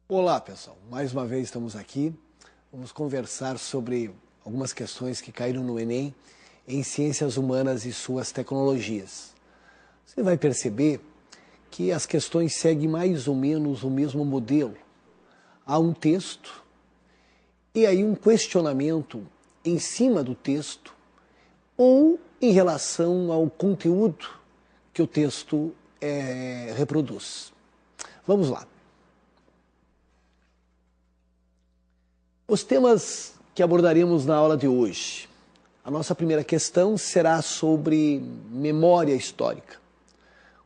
Olá, pessoal. Mais uma vez estamos aqui. Vamos conversar sobre algumas questões que caíram no Enem em ciências humanas e suas tecnologias. Você vai perceber que as questões seguem mais ou menos o mesmo modelo. Há um texto e aí um questionamento em cima do texto ou em relação ao conteúdo que o texto reproduz. Vamos lá. Os temas que abordaremos na aula de hoje. A nossa primeira questão será sobre memória histórica.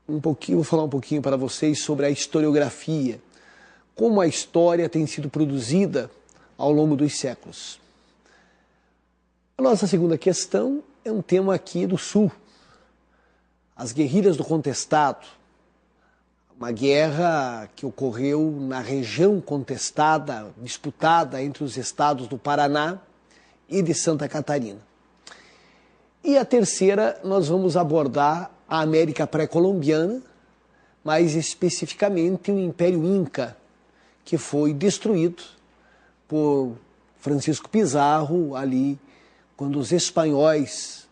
Vou falar um pouquinho para vocês sobre a historiografia, como a história tem sido produzida ao longo dos séculos. A nossa segunda questão é um tema aqui do Sul, as guerrilhas do Contestado, uma guerra que ocorreu na região contestada, disputada entre os estados do Paraná e de Santa Catarina. E a terceira, nós vamos abordar a América pré-colombiana, mais especificamente o Império Inca, que foi destruído por Francisco Pizarro ali quando os espanhóis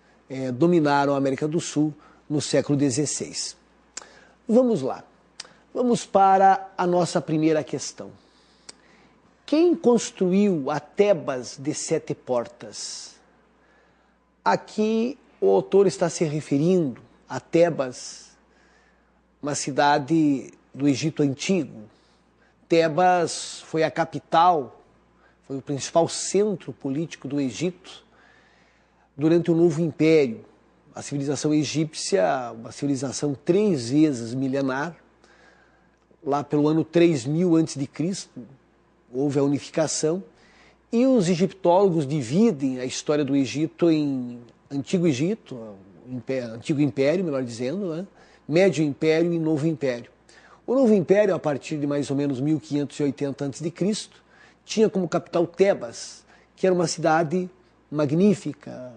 dominaram a América do Sul no século XVI. Vamos lá. Vamos para a nossa primeira questão. Quem construiu a Tebas de 7 portas? Aqui o autor está se referindo a Tebas, uma cidade do Egito Antigo. Tebas foi a capital, foi o principal centro político do Egito durante o Novo Império. A civilização egípcia, uma civilização 3 vezes milenar. Lá pelo ano 3000 a.C., houve a unificação, e os egiptólogos dividem a história do Egito em Antigo Egito, Antigo Império, melhor dizendo, né? Médio Império e Novo Império. O Novo Império, a partir de mais ou menos 1580 a.C., tinha como capital Tebas, que era uma cidade magnífica.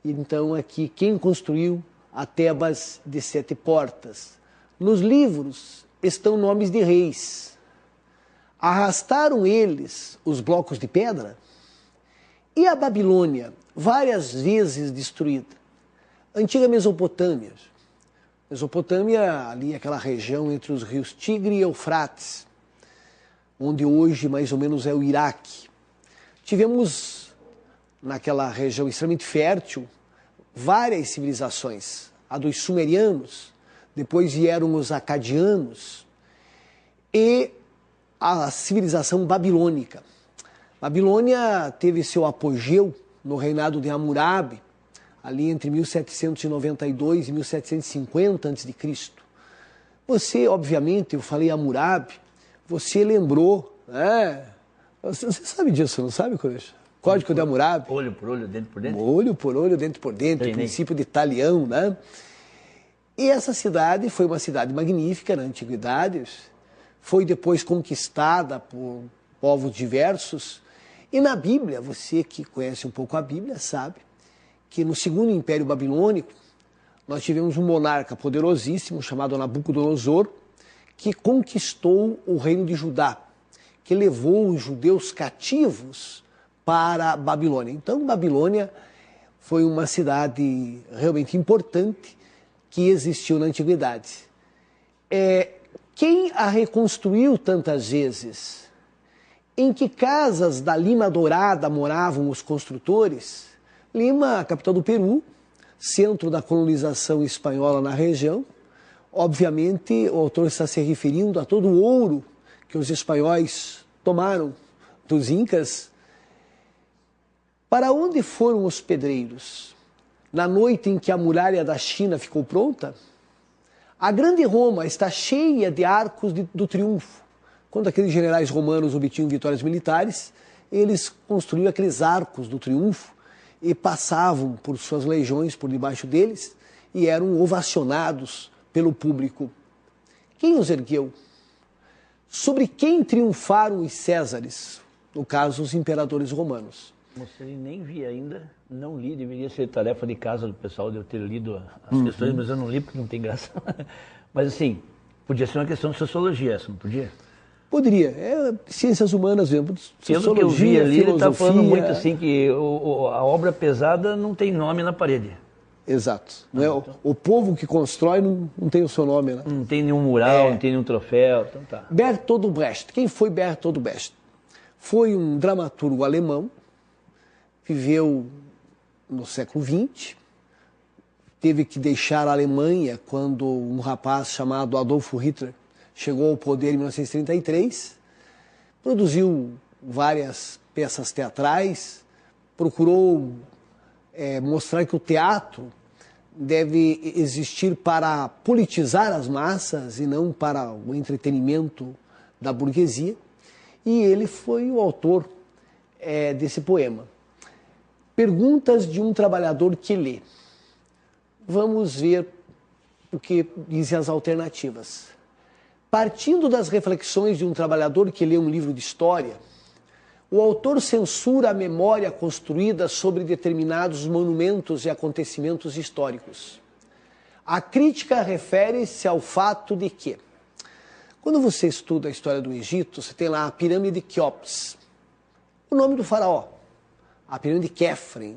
Então aqui, quem construiu a Tebas de 7 portas? Nos livros estão nomes de reis. Arrastaram eles os blocos de pedra? E a Babilônia, várias vezes destruída? Antiga Mesopotâmia. Mesopotâmia, ali aquela região entre os rios Tigre e Eufrates, onde hoje mais ou menos é o Iraque. Tivemos, naquela região extremamente fértil, várias civilizações. A dos sumerianos, depois vieram os acadianos e a civilização babilônica. Babilônia teve seu apogeu no reinado de Hammurabi, ali entre 1792 e 1750 a.C. Você, obviamente, eu falei Hammurabi, você lembrou, né? Você sabe disso, não sabe, Coruja? Código de Hammurabi. Olho por olho, dente por dente? Olho por olho, dente por dente, o princípio de Talião, né? E essa cidade foi uma cidade magnífica na antiguidade, foi depois conquistada por povos diversos. E na Bíblia, você que conhece um pouco a Bíblia sabe que no segundo Império Babilônico nós tivemos um monarca poderosíssimo chamado Nabucodonosor, que conquistou o reino de Judá, que levou os judeus cativos para a Babilônia. Então, Babilônia foi uma cidade realmente importante que existiu na antiguidade. Quem a reconstruiu tantas vezes? Em que casas da Lima Dourada moravam os construtores? Lima, a capital do Peru, centro da colonização espanhola na região. Obviamente, o autor está se referindo a todo o ouro que os espanhóis tomaram dos incas. Para onde foram os pedreiros? Na noite em que a muralha da China ficou pronta? A grande Roma está cheia de arcos do triunfo. Quando aqueles generais romanos obtinham vitórias militares, eles construíam aqueles arcos do triunfo e passavam por suas legiões por debaixo deles e eram ovacionados pelo público. Quem os ergueu? Sobre quem triunfaram os Césares? No caso, os imperadores romanos. Você nem vi ainda, não li, deveria ser tarefa de casa do pessoal de eu ter lido as questões, mas eu não li porque não tem graça. Mas assim, podia ser uma questão de sociologia essa, não podia? Poderia. Ciências humanas, mesmo. Pelo que eu vi ali, ele está falando muito assim que a obra pesada não tem nome na parede. Exato. Não é? O povo que constrói não tem o seu nome, né? Não tem nenhum mural, não tem nenhum troféu. Então tá. Bertolt Brecht. Quem foi Bertolt Brecht? Foi um dramaturgo alemão, viveu no século XX, teve que deixar a Alemanha quando um rapaz chamado Adolf Hitler chegou ao poder em 1933, produziu várias peças teatrais, procurou mostrar que o teatro deve existir para politizar as massas e não para o entretenimento da burguesia, e ele foi o autor desse poema. Perguntas de um trabalhador que lê. Vamos ver o que dizem as alternativas. Partindo das reflexões de um trabalhador que lê um livro de história, o autor censura a memória construída sobre determinados monumentos e acontecimentos históricos. A crítica refere-se ao fato de que, quando você estuda a história do Egito, você tem lá a pirâmide de Quéops, o nome do faraó, a pirâmide de Quéfren,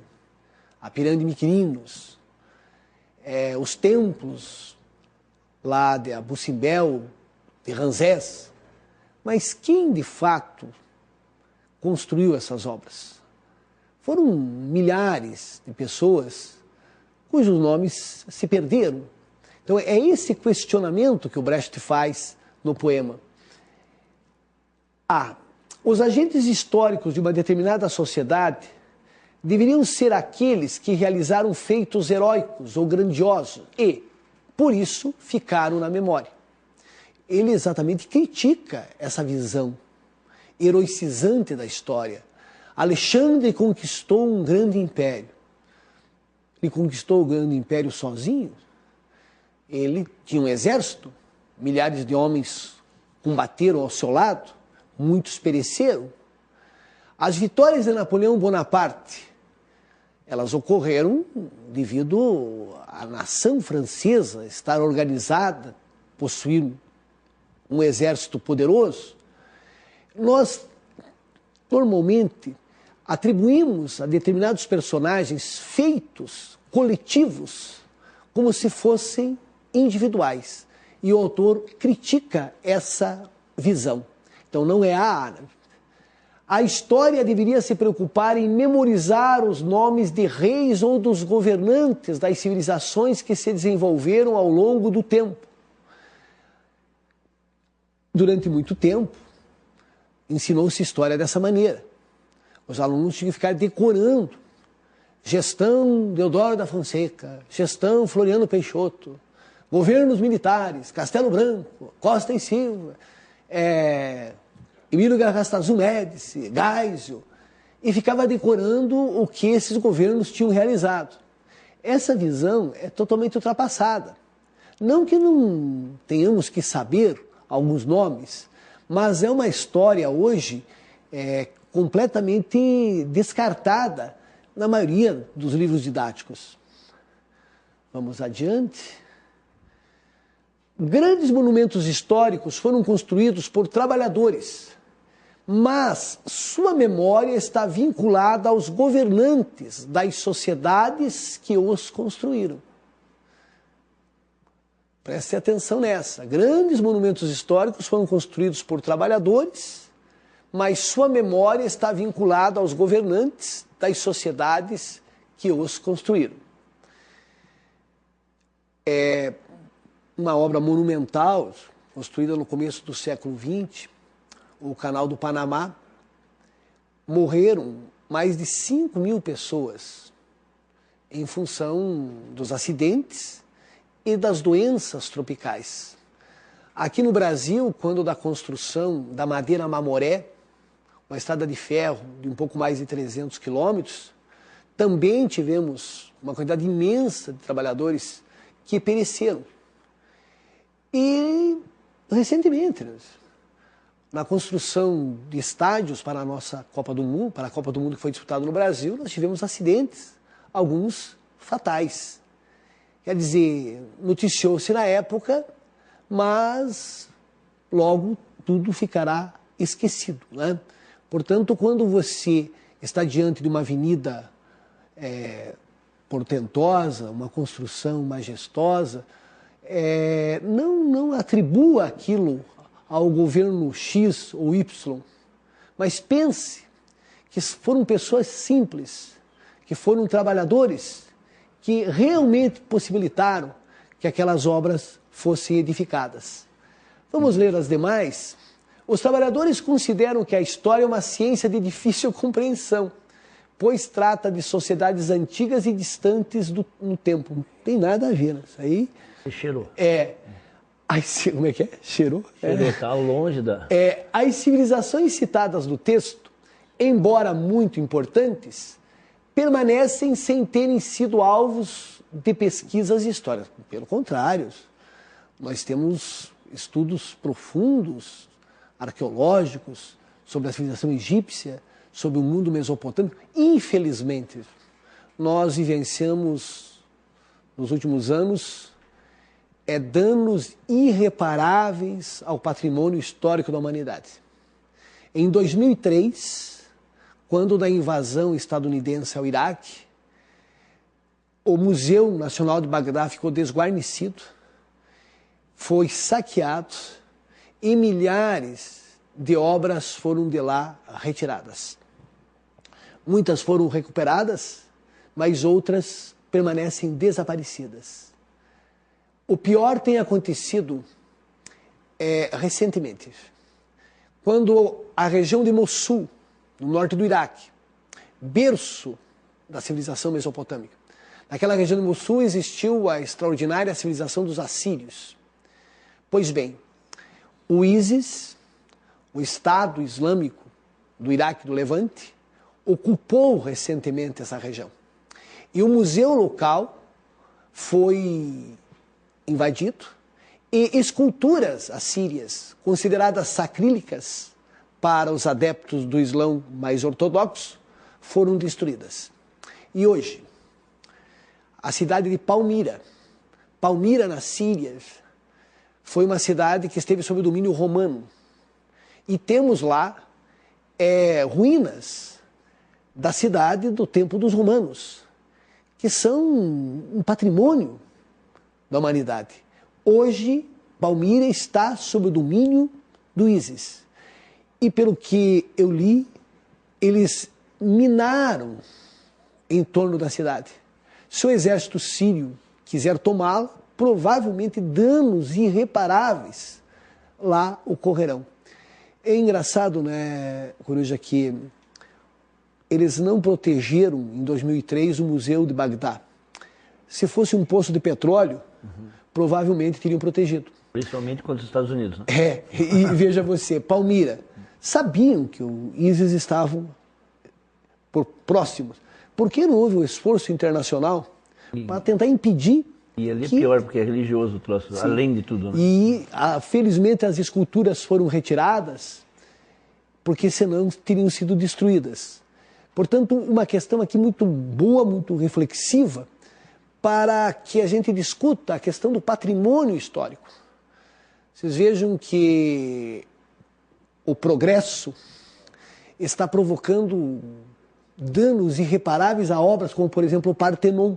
a pirâmide de Miquerinos, os templos lá de Abu Simbel, de Ramsés. Mas quem de fato construiu essas obras? Foram milhares de pessoas cujos nomes se perderam. Então é esse questionamento que o Brecht faz no poema. Os agentes históricos de uma determinada sociedade deveriam ser aqueles que realizaram feitos heróicos ou grandiosos e, por isso, ficaram na memória. Ele exatamente critica essa visão heroicizante da história. Alexandre conquistou um grande império. Ele conquistou o grande império sozinho? Ele tinha um exército, milhares de homens combateram ao seu lado, muitos pereceram. As vitórias de Napoleão Bonaparte, elas ocorreram devido à nação francesa estar organizada, possuir um exército poderoso. Nós, normalmente, atribuímos a determinados personagens feitos coletivos como se fossem individuais. E o autor critica essa visão. Então não é a história deveria se preocupar em memorizar os nomes de reis ou dos governantes das civilizações que se desenvolveram ao longo do tempo. Durante muito tempo, ensinou-se história dessa maneira. Os alunos tinham que ficar decorando. Gestão Deodoro da Fonseca, gestão Floriano Peixoto, governos militares, Castelo Branco, Costa e Silva, Emílio Garrastazu Médici, Geisel, e ficava decorando o que esses governos tinham realizado. Essa visão é totalmente ultrapassada. Não que não tenhamos que saber alguns nomes, mas é uma história hoje completamente descartada na maioria dos livros didáticos. Vamos adiante. Grandes monumentos históricos foram construídos por trabalhadores, mas sua memória está vinculada aos governantes das sociedades que os construíram. Preste atenção nessa. Grandes monumentos históricos foram construídos por trabalhadores, mas sua memória está vinculada aos governantes das sociedades que os construíram. É uma obra monumental, construída no começo do século XX, o Canal do Panamá. Morreram mais de 5.000 pessoas em função dos acidentes e das doenças tropicais. Aqui no Brasil, quando da construção da Madeira Mamoré, uma estrada de ferro de um pouco mais de 300 quilômetros, também tivemos uma quantidade imensa de trabalhadores que pereceram. E, recentemente, na construção de estádios para a nossa Copa do Mundo, para a Copa do Mundo que foi disputada no Brasil, nós tivemos acidentes, alguns fatais. Quer dizer, noticiou-se na época, mas logo tudo ficará esquecido, né? Portanto, quando você está diante de uma avenida portentosa, uma construção majestosa, não atribua aquilo ao governo X ou Y, mas pense que foram pessoas simples, que foram trabalhadores, que realmente possibilitaram que aquelas obras fossem edificadas. Vamos ler as demais? Os trabalhadores consideram que a história é uma ciência de difícil compreensão, pois trata de sociedades antigas e distantes no tempo. Não tem nada a ver, né? Isso aí... Cheirou. Como é que é? Cheirou? Cheirou, tá longe da... As civilizações citadas no texto, embora muito importantes, permanecem sem terem sido alvos de pesquisas e histórias. Pelo contrário, nós temos estudos profundos, arqueológicos, sobre a civilização egípcia, sobre o mundo mesopotâmico. Infelizmente, nós vivenciamos, nos últimos anos, danos irreparáveis ao patrimônio histórico da humanidade. Em 2003, quando da invasão estadunidense ao Iraque, o Museu Nacional de Bagdá ficou desguarnecido, foi saqueado e milhares de obras foram de lá retiradas. Muitas foram recuperadas, mas outras permanecem desaparecidas. O pior tem acontecido recentemente, quando a região de Mossul, no norte do Iraque, berço da civilização mesopotâmica, naquela região de Mossul existiu a extraordinária civilização dos assírios. Pois bem, o ISIS, o Estado Islâmico do Iraque e do Levante, ocupou recentemente essa região. E o museu local foi invadido e esculturas assírias, consideradas sacrílicas para os adeptos do Islão mais ortodoxo, foram destruídas. E hoje, a cidade de Palmira, na Síria, foi uma cidade que esteve sob o domínio romano. E temos lá ruínas da cidade do tempo dos romanos, que são um patrimônio da humanidade. Hoje, Palmira está sob o domínio do ISIS. E pelo que eu li, eles minaram em torno da cidade. Se o exército sírio quiser tomá-la, provavelmente danos irreparáveis lá ocorrerão. É engraçado, né, Coruja, que eles não protegeram em 2003 o Museu de Bagdá. Se fosse um poço de petróleo, provavelmente teriam protegido. Principalmente contra os Estados Unidos, né? E veja você, Palmira, sabiam que o ISIS estavam próximos. Por que não houve um esforço internacional para tentar impedir? E ali é pior, porque é religioso o troço, sim, além de tudo, né? E, felizmente, as esculturas foram retiradas, porque senão teriam sido destruídas. Portanto, uma questão aqui muito boa, muito reflexiva, para que a gente discuta a questão do patrimônio histórico. Vocês vejam que o progresso está provocando danos irreparáveis a obras como, por exemplo, o Partenon.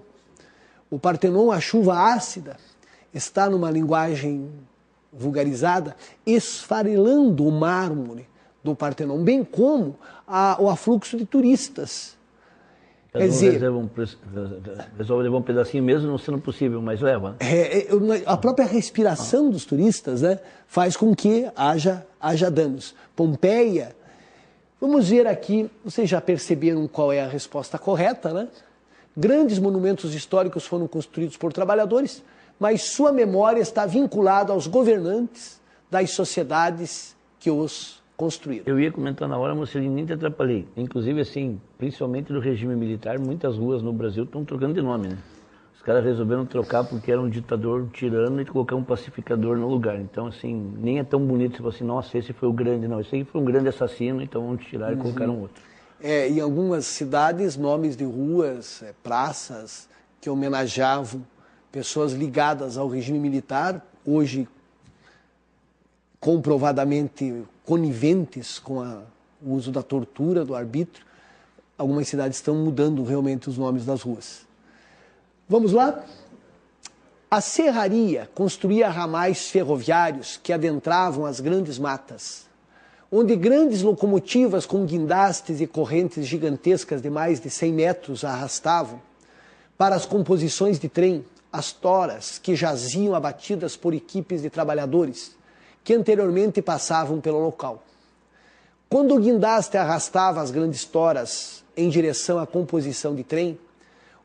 O Partenon, a chuva ácida, está numa linguagem vulgarizada, esfarelando o mármore do Partenon, bem como o afluxo de turistas. Quer dizer, resolve levar um pedacinho mesmo não sendo possível, mas leva. A própria respiração dos turistas, né, faz com que haja danos. Pompeia, vamos ver aqui, vocês já perceberam qual é a resposta correta, né? Grandes monumentos históricos foram construídos por trabalhadores, mas sua memória está vinculada aos governantes das sociedades que os construíram. Eu ia comentar na hora, mas nem te atrapalhei. Inclusive, assim, principalmente do regime militar, muitas ruas no Brasil estão trocando de nome, né? Os caras resolveram trocar porque era um ditador, um tirano, e colocar um pacificador no lugar. Então, assim, nem é tão bonito se você, nossa, esse foi o grande, não. Esse aí foi um grande assassino, então vamos tirar e colocaram outro. Em algumas cidades, nomes de ruas, praças que homenageavam pessoas ligadas ao regime militar, hoje comprovadamente coniventes com o uso da tortura, do arbítrio. Algumas cidades estão mudando realmente os nomes das ruas. Vamos lá? A serraria construía ramais ferroviários que adentravam as grandes matas, onde grandes locomotivas com guindastes e correntes gigantescas de mais de 100 metros arrastavam para as composições de trem as toras que jaziam abatidas por equipes de trabalhadores que anteriormente passavam pelo local. Quando o guindaste arrastava as grandes toras em direção à composição de trem,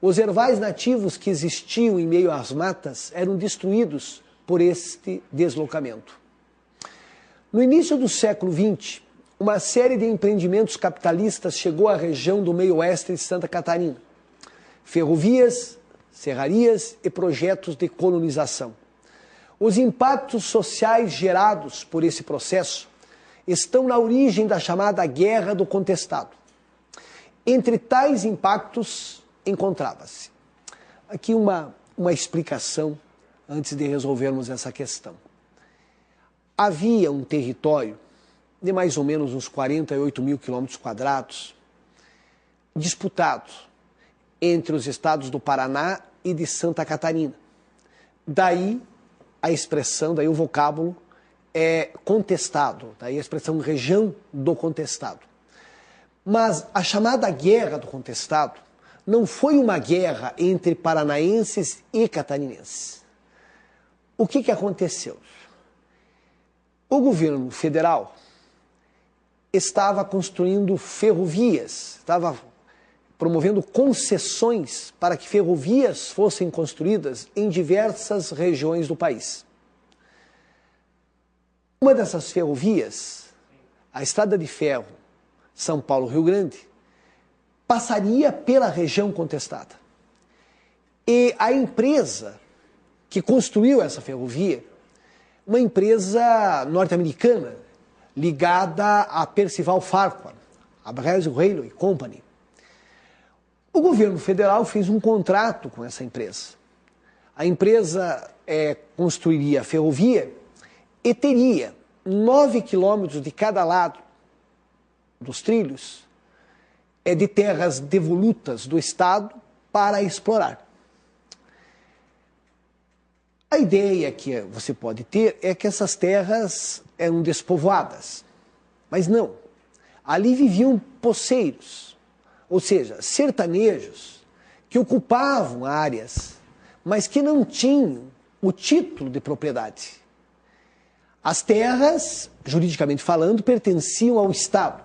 os ervais nativos que existiam em meio às matas eram destruídos por este deslocamento. No início do século XX, uma série de empreendimentos capitalistas chegou à região do meio-oeste de Santa Catarina. Ferrovias, serrarias e projetos de colonização. Os impactos sociais gerados por esse processo estão na origem da chamada Guerra do Contestado. Entre tais impactos encontrava-se. Aqui uma explicação antes de resolvermos essa questão. Havia um território de mais ou menos uns 48 mil quilômetros quadrados disputado entre os estados do Paraná e de Santa Catarina. Daí a expressão, daí o vocábulo é contestado, daí a expressão região do contestado. Mas a chamada Guerra do Contestado não foi uma guerra entre paranaenses e catarinenses. O que aconteceu? O governo federal estava construindo ferrovias, estava promovendo concessões para que ferrovias fossem construídas em diversas regiões do país. Uma dessas ferrovias, a Estrada de Ferro São Paulo-Rio Grande, passaria pela região contestada. E a empresa que construiu essa ferrovia, uma empresa norte-americana ligada a Percival Farquhar, a Brazil Railway Company. O governo federal fez um contrato com essa empresa. A empresa construiria a ferrovia e teria 9 quilômetros de cada lado dos trilhos de terras devolutas do Estado para explorar. A ideia que você pode ter é que essas terras eram despovoadas, mas não. Ali viviam poceiros, ou seja, sertanejos que ocupavam áreas, mas que não tinham o título de propriedade. As terras, juridicamente falando, pertenciam ao Estado.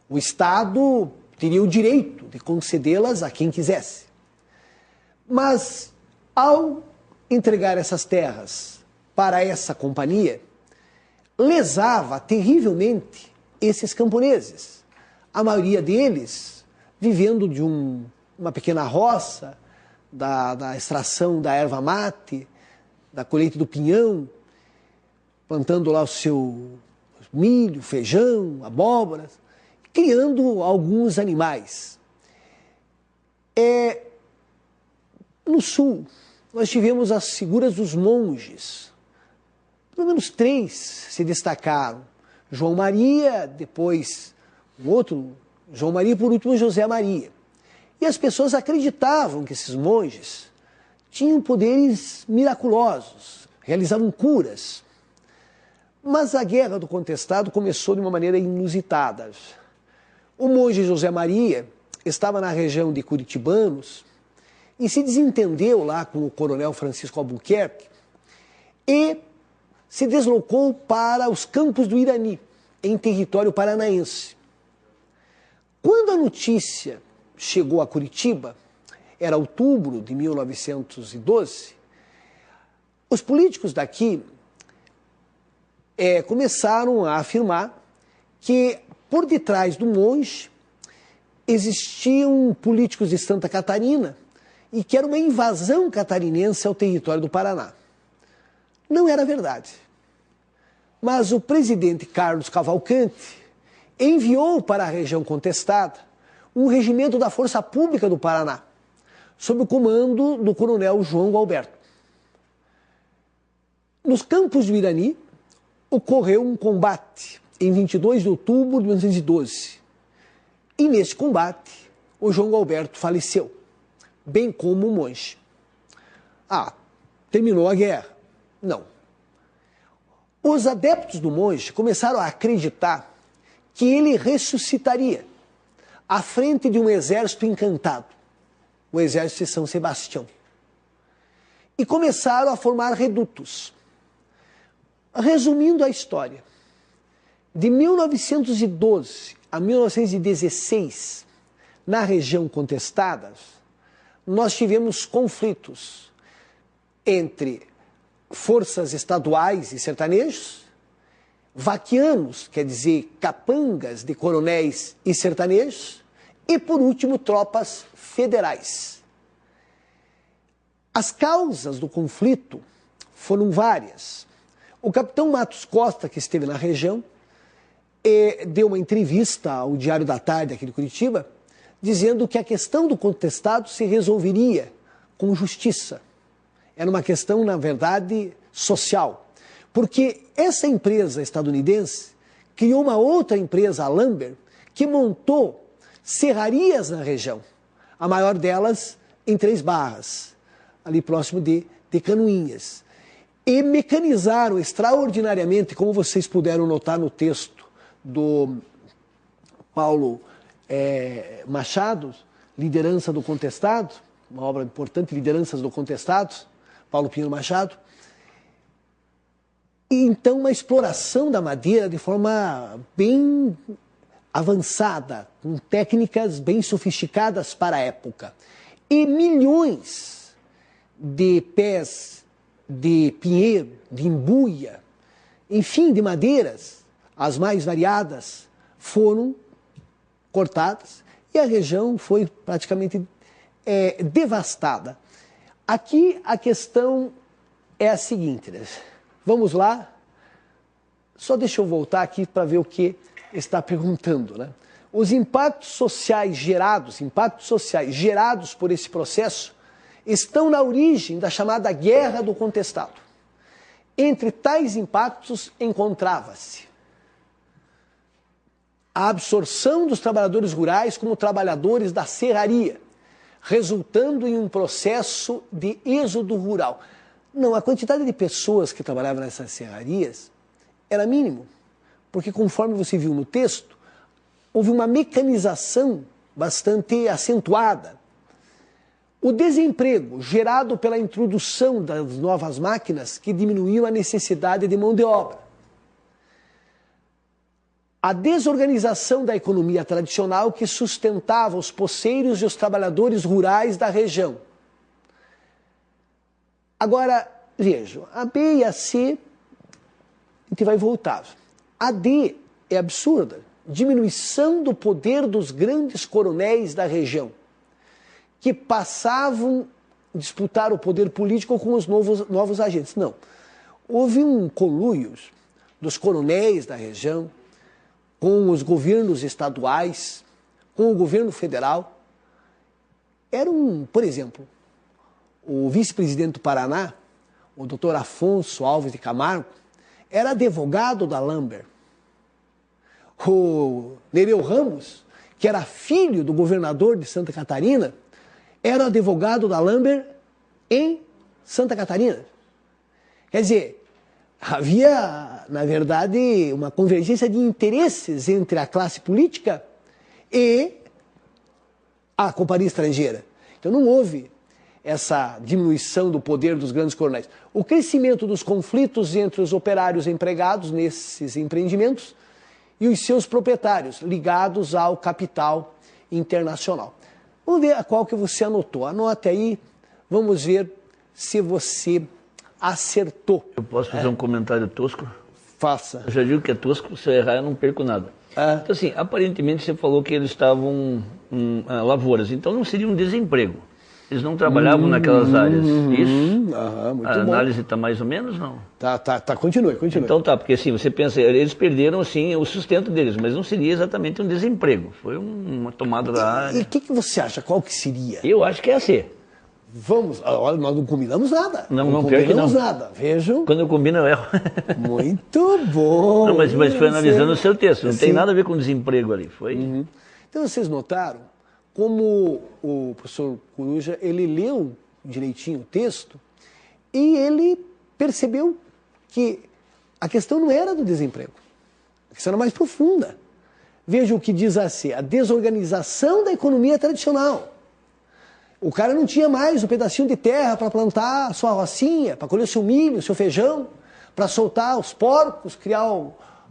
O Estado teria o direito de concedê-las a quem quisesse. Mas, ao entregar essas terras para essa companhia, lesava terrivelmente esses camponeses. A maioria deles vivendo de uma pequena roça, da extração da erva mate, da colheita do pinhão, plantando lá o seu milho, feijão, abóboras, criando alguns animais. No sul, nós tivemos as figuras dos monges. Pelo menos 3 se destacaram. João Maria, depois um outro João Maria e por último José Maria. E as pessoas acreditavam que esses monges tinham poderes miraculosos, realizavam curas. Mas a Guerra do Contestado começou de uma maneira inusitada. O monge José Maria estava na região de Curitibanos e se desentendeu lá com o coronel Francisco Albuquerque e se deslocou para os Campos do Irani, em território paranaense. Quando a notícia chegou a Curitiba, era outubro de 1912, os políticos daqui começaram a afirmar que por detrás do monge existiam políticos de Santa Catarina e que era uma invasão catarinense ao território do Paraná. Não era verdade. Mas o presidente Carlos Cavalcante enviou para a região contestada um regimento da Força Pública do Paraná, sob o comando do coronel João Alberto. Nos Campos do Irani, ocorreu um combate em 22 de outubro de 1912. E nesse combate, o João Galberto faleceu, bem como o monge. Ah, terminou a guerra? Não. Os adeptos do monge começaram a acreditar que ele ressuscitaria à frente de um exército encantado, o exército de São Sebastião. E começaram a formar redutos. Resumindo a história, de 1912 a 1916, na região contestada, nós tivemos conflitos entre forças estaduais e sertanejos, vaquianos, quer dizer, capangas de coronéis e sertanejos, e, por último, tropas federais. As causas do conflito foram várias. O capitão Matos Costa, que esteve na região, deu uma entrevista ao Diário da Tarde aqui de Curitiba, dizendo que a questão do contestado se resolveria com justiça. Era uma questão, na verdade, social. Porque essa empresa estadunidense criou uma outra empresa, a Lumber, que montou serrarias na região. A maior delas em Três Barras, ali próximo de Canoinhas. E mecanizaram extraordinariamente, como vocês puderam notar no texto do Paulo Machado, Liderança do Contestado, uma obra importante, Lideranças do Contestado, Paulo Pinheiro Machado. E então uma exploração da madeira de forma bem avançada, com técnicas bem sofisticadas para a época. E milhões de pés de pinheiro, de embuia, enfim, de madeiras, as mais variadas, foram cortadas e a região foi praticamente devastada. Aqui a questão é a seguinte, né? Vamos lá, só deixa eu voltar aqui para ver o que está perguntando, né? Os impactos sociais gerados por esse processo estão na origem da chamada Guerra do Contestado. Entre tais impactos encontrava-se a absorção dos trabalhadores rurais como trabalhadores da serraria, resultando em um processo de êxodo rural. Não, a quantidade de pessoas que trabalhavam nessas serrarias era mínimo, porque conforme você viu no texto, houve uma mecanização bastante acentuada. O desemprego gerado pela introdução das novas máquinas que diminuíam a necessidade de mão de obra. A desorganização da economia tradicional que sustentava os poceiros e os trabalhadores rurais da região. Agora, vejam, a B e a C, a gente vai voltar. A D é absurda. Diminuição do poder dos grandes coronéis da região, que passavam a disputar o poder político com os novos agentes. Não. Houve um conluio dos coronéis da região com os governos estaduais, com o governo federal. Por exemplo, o vice-presidente do Paraná, o doutor Afonso Alves de Camargo, era advogado da Lumber. O Nereu Ramos, que era filho do governador de Santa Catarina, era advogado da Lumber em Santa Catarina. Quer dizer, havia, na verdade, uma convergência de interesses entre a classe política e a companhia estrangeira. Então não houve essa diminuição do poder dos grandes coronéis. O crescimento dos conflitos entre os operários empregados nesses empreendimentos e os seus proprietários, ligados ao capital internacional. Vamos ver a qual que você anotou. Anote aí, vamos ver se você acertou. Eu posso fazer um comentário tosco? Faça. Eu já digo que é tosco, se eu errar eu não perco nada. Então assim, aparentemente você falou que eles estavam lavouras, então não seria um desemprego. Eles não trabalhavam naquelas áreas, isso? Muito a bom. análise está mais ou menos, não? Tá, continue. Então tá, porque assim, você pensa, eles perderam assim o sustento deles, mas não seria exatamente um desemprego, foi uma tomada da área. E o que você acha, qual que seria? Eu acho que é a C. Vamos, olha, nós não combinamos nada. Não combinamos nada. Vejam. Quando eu combino, eu erro. Muito bom. Não, mas foi analisando o seu texto, não tem nada a ver com desemprego ali. Foi. Então vocês notaram como o professor Coruja, ele leu direitinho o texto e ele percebeu que a questão não era do desemprego. A questão era mais profunda. Veja o que diz assim, a desorganização da economia tradicional. O cara não tinha mais um pedacinho de terra para plantar a sua rocinha, para colher seu milho, seu feijão, para soltar os porcos, criar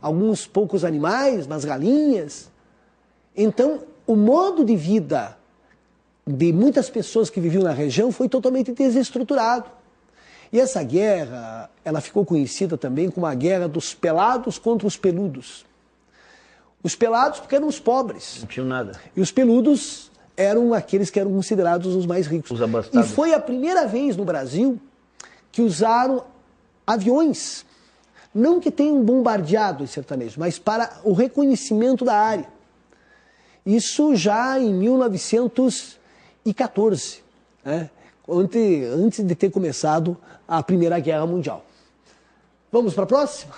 alguns poucos animais, umas galinhas. Então, o modo de vida de muitas pessoas que viviam na região foi totalmente desestruturado. E essa guerra, ela ficou conhecida também como a guerra dos pelados contra os peludos. Os pelados porque eram os pobres. Não tinham nada. E os peludos eram aqueles que eram considerados os mais ricos. Os abastados. E foi a primeira vez no Brasil que usaram aviões. Não que tenham bombardeado os sertanejos, mas para o reconhecimento da área. Isso já em 1914, né? Antes de ter começado a Primeira Guerra Mundial. Vamos para a próxima?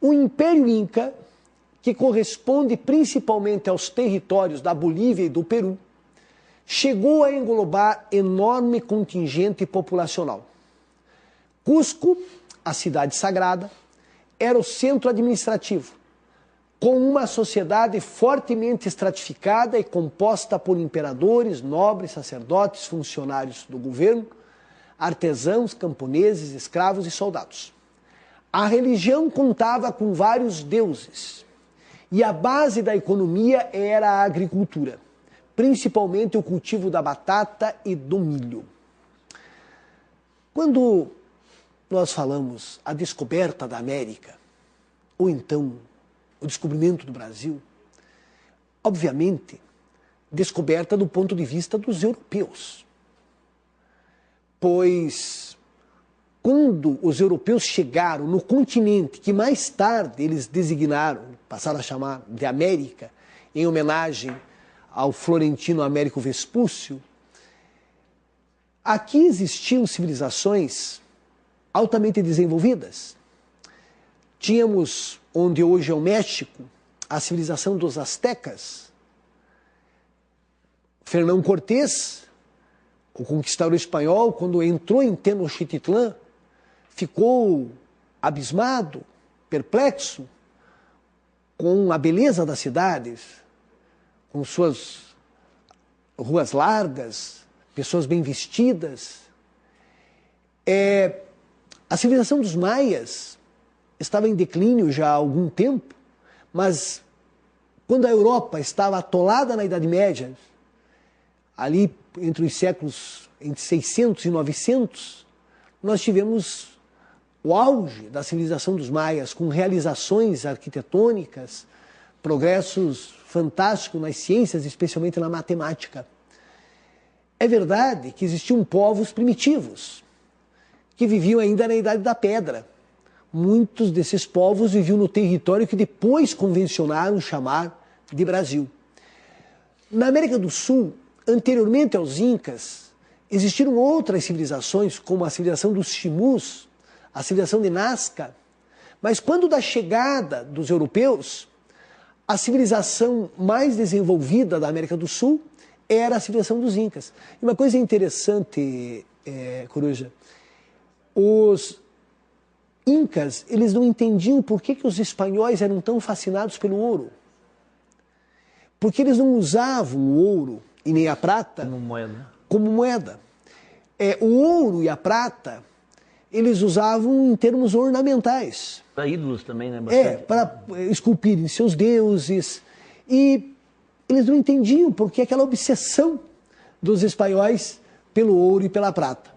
O Império Inca, que corresponde principalmente aos territórios da Bolívia e do Peru, chegou a englobar enorme contingente populacional. Cusco, a cidade sagrada, era o centro administrativo, com uma sociedade fortemente estratificada e composta por imperadores, nobres, sacerdotes, funcionários do governo, artesãos, camponeses, escravos e soldados. A religião contava com vários deuses e a base da economia era a agricultura, principalmente o cultivo da batata e do milho. Quando nós falamos a descoberta da América, ou então o descobrimento do Brasil, obviamente, descoberta do ponto de vista dos europeus. Pois, quando os europeus chegaram no continente, que mais tarde eles designaram, passaram a chamar de América, em homenagem ao florentino Américo Vespúcio, aqui existiam civilizações altamente desenvolvidas. Tínhamos, onde hoje é o México, a civilização dos astecas. Fernão Cortés, o conquistador espanhol, quando entrou em Tenochtitlán, ficou abismado, perplexo com a beleza das cidades, com suas ruas largas, pessoas bem vestidas. A civilização dos maias estava em declínio já há algum tempo, mas quando a Europa estava atolada na Idade Média, ali entre os séculos entre 600 e 900, nós tivemos o auge da civilização dos maias, com realizações arquitetônicas, progressos fantásticos nas ciências, especialmente na matemática. É verdade que existiam povos primitivos, que viviam ainda na Idade da Pedra. Muitos desses povos viviam no território que depois convencionaram chamar de Brasil. Na América do Sul, anteriormente aos Incas, existiram outras civilizações, como a civilização dos Chimus, a civilização de Nazca, mas quando da chegada dos europeus, a civilização mais desenvolvida da América do Sul era a civilização dos Incas. E uma coisa interessante, Coruja, os Incas, eles não entendiam por que os espanhóis eram tão fascinados pelo ouro. Porque eles não usavam o ouro e nem a prata como moeda. O ouro e a prata, eles usavam em termos ornamentais. Para ídolos também, né? Bastante. Para esculpirem seus deuses. E eles não entendiam por que aquela obsessão dos espanhóis pelo ouro e pela prata.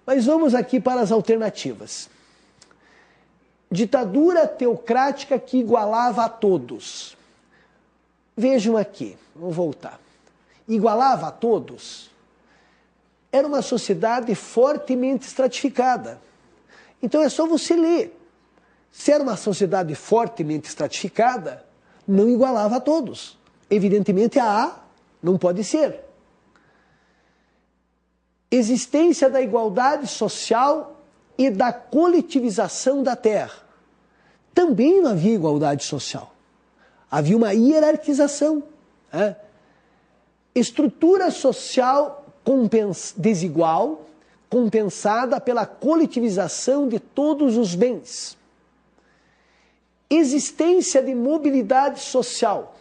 Mas vamos aqui para as alternativas. Ditadura teocrática que igualava a todos. Vejam aqui, vamos voltar. Igualava a todos. Era uma sociedade fortemente estratificada. Então é só você ler. Se era uma sociedade fortemente estratificada, não igualava a todos. Evidentemente a não pode ser. existência da igualdade social e da coletivização da terra. Também não havia igualdade social. Havia uma hierarquização. Né? Estrutura social desigual, compensada pela coletivização de todos os bens. Existência de mobilidade social,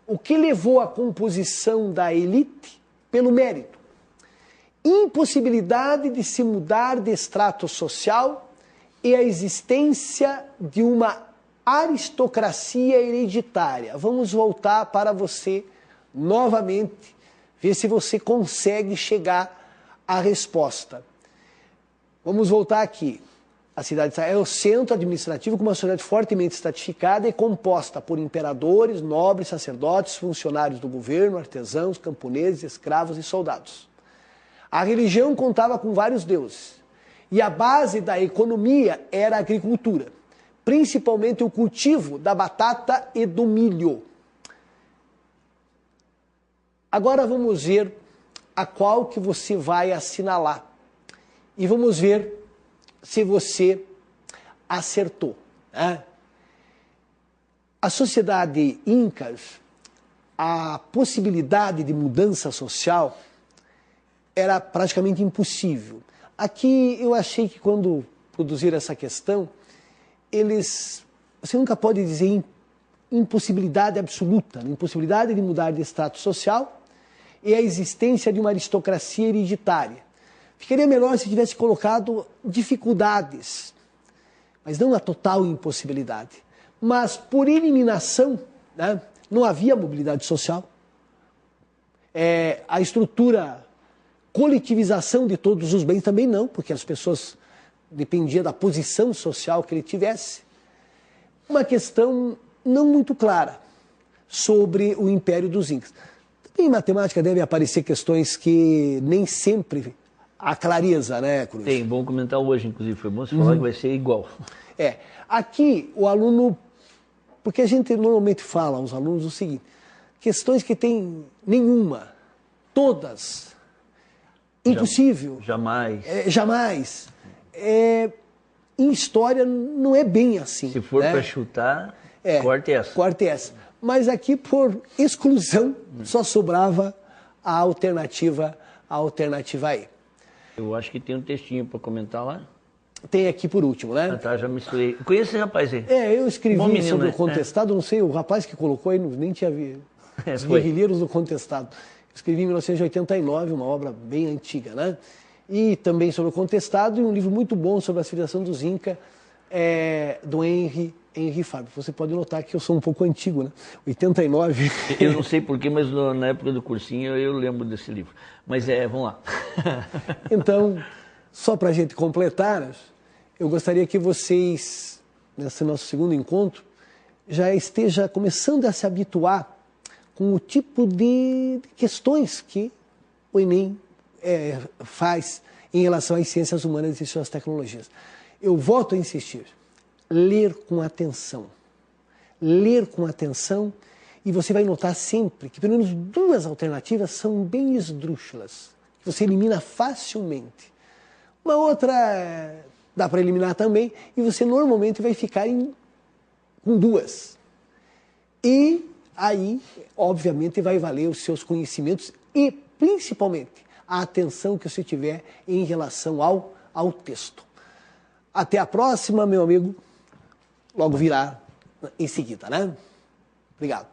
o que levou à composição da elite pelo mérito. Impossibilidade de se mudar de extrato social e a existência de uma aristocracia hereditária. Vamos voltar para você novamente, ver se você consegue chegar à resposta. Vamos voltar aqui. A cidade é o centro administrativo com uma sociedade fortemente estratificada e composta por imperadores, nobres, sacerdotes, funcionários do governo, artesãos, camponeses, escravos e soldados. A religião contava com vários deuses e a base da economia era a agricultura, principalmente o cultivo da batata e do milho. Agora vamos ver a qual que você vai assinalar e vamos ver se você acertou. Né? A sociedade Incas, a possibilidade de mudança social era praticamente impossível. Aqui eu achei que quando produziram essa questão, você nunca pode dizer impossibilidade absoluta, impossibilidade de mudar de extrato social e a existência de uma aristocracia hereditária. Ficaria melhor se tivesse colocado dificuldades, mas não a total impossibilidade. Mas por eliminação, né, não havia mobilidade social. A estrutura, coletivização de todos os bens também não, porque as pessoas dependiam da posição social que ele tivesse. Uma questão não muito clara sobre o Império dos Incas. Também em matemática devem aparecer questões que nem sempre há clareza, né, Cruz? Tem, bom comentar hoje, inclusive, foi bom você falar que vai ser igual. Aqui o aluno, porque a gente normalmente fala aos alunos o seguinte, questões que tem nenhuma, todas, impossível. Jamais. Jamais. Em história não é bem assim. Se for para chutar, corte essa. Corte essa. Mas aqui, por exclusão, só sobrava a alternativa E. Eu acho que tem um textinho para comentar lá. Tem aqui por último, né? Ah, tá, já misturei. Conhece esse rapaz aí? Eu escrevi menino, sobre né? o Contestado, não sei, o rapaz que colocou aí, nem tinha visto. Os Foi. Guerrilheiros do Contestado. Escrevi em 1989, uma obra bem antiga, né? E também sobre o Contestado e um livro muito bom sobre a civilização dos Incas, do Henry Fábio. Você pode notar que eu sou um pouco antigo, né? 89. Eu não sei porquê, mas na época do cursinho eu lembro desse livro. Mas vamos lá. Então, só para a gente completar, eu gostaria que vocês, nesse nosso segundo encontro, já esteja começando a se habituar com o tipo de questões que o Enem faz em relação às ciências humanas e suas tecnologias. Eu volto a insistir, ler com atenção. Ler com atenção e você vai notar sempre que pelo menos duas alternativas são bem esdrúxulas, que você elimina facilmente. Uma outra dá para eliminar também e você normalmente vai ficar com duas. E aí, obviamente, vai valer os seus conhecimentos e, principalmente, a atenção que você tiver em relação ao texto. Até a próxima, meu amigo. Logo virá em seguida, né? Obrigado.